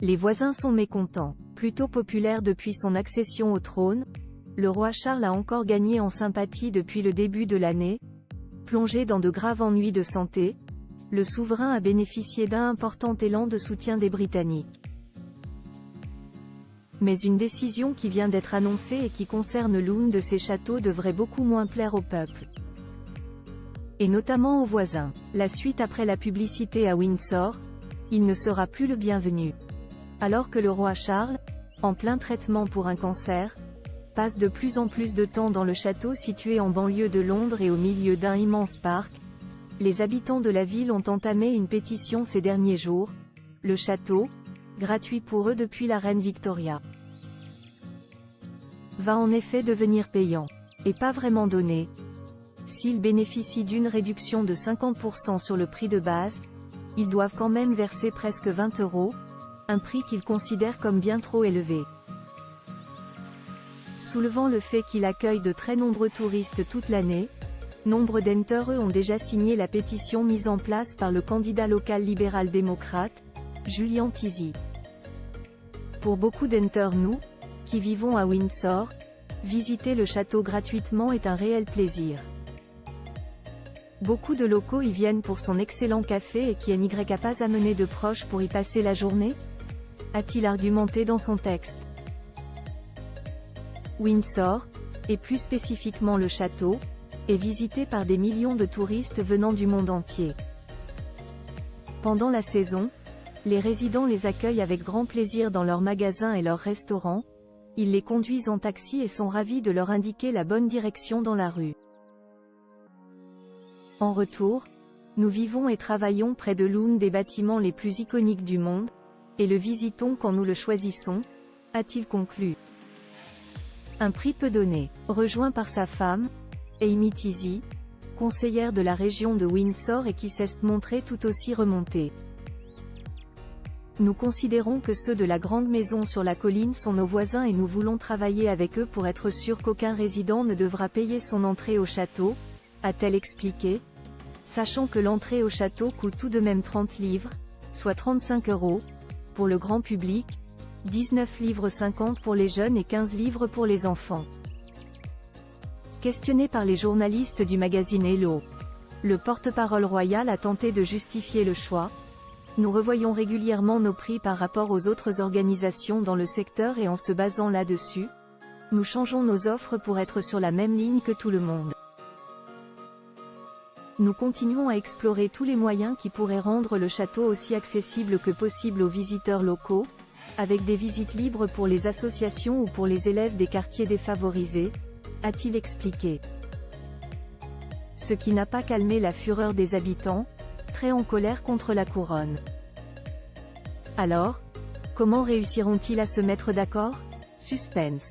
Les voisins sont mécontents. Plutôt populaire depuis son accession au trône, le roi Charles a encore gagné en sympathie depuis le début de l'année. Plongé dans de graves ennuis de santé, le souverain a bénéficié d'un important élan de soutien des Britanniques. Mais une décision qui vient d'être annoncée et qui concerne l'un de ses châteaux devrait beaucoup moins plaire au peuple. Et notamment aux voisins. La suite après la publicité à Windsor, il ne sera plus le bienvenu. Alors que le roi Charles, en plein traitement pour un cancer, passe de plus en plus de temps dans le château situé en banlieue de Londres et au milieu d'un immense parc, les habitants de la ville ont entamé une pétition ces derniers jours. Le château, gratuit pour eux depuis la reine Victoria, va en effet devenir payant. Et pas vraiment donné. S'ils bénéficient d'une réduction de 50% sur le prix de base, ils doivent quand même verser presque 20 €, un prix qu'ils considèrent comme bien trop élevé. Soulevant le fait qu'il accueille de très nombreux touristes toute l'année, nombre d'enters ont déjà signé la pétition mise en place par le candidat local libéral-démocrate, Julian Tisey. Pour beaucoup d'enters nous, qui vivons à Windsor, visiter le château gratuitement est un réel plaisir. Beaucoup de locaux y viennent pour son excellent café et qui n'y a pas amené de proches pour y passer la journée, a-t-il argumenté dans son texte. Windsor, et plus spécifiquement le château, est visité par des millions de touristes venant du monde entier. Pendant la saison, les résidents les accueillent avec grand plaisir dans leurs magasins et leurs restaurants, ils les conduisent en taxi et sont ravis de leur indiquer la bonne direction dans la rue. En retour, nous vivons et travaillons près de l'un des bâtiments les plus iconiques du monde, et le visitons quand nous le choisissons, a-t-il conclu. Un prix peu donné. Rejoint par sa femme, Amy Tisey, conseillère de la région de Windsor et qui s'est montrée tout aussi remontée. Nous considérons que ceux de la grande maison sur la colline sont nos voisins et nous voulons travailler avec eux pour être sûr qu'aucun résident ne devra payer son entrée au château, a-t-elle expliqué, sachant que l'entrée au château coûte tout de même 30 livres, soit 35 €, pour le grand public, 19,50 livres pour les jeunes et 15 livres pour les enfants. Questionné par les journalistes du magazine Hello, le porte-parole royal a tenté de justifier le choix. Nous revoyons régulièrement nos prix par rapport aux autres organisations dans le secteur et en se basant là-dessus, nous changeons nos offres pour être sur la même ligne que tout le monde. Nous continuons à explorer tous les moyens qui pourraient rendre le château aussi accessible que possible aux visiteurs locaux, avec des visites libres pour les associations ou pour les élèves des quartiers défavorisés, a-t-il expliqué. Ce qui n'a pas calmé la fureur des habitants, très en colère contre la couronne. Alors, comment réussiront-ils à se mettre d'accord? Suspense.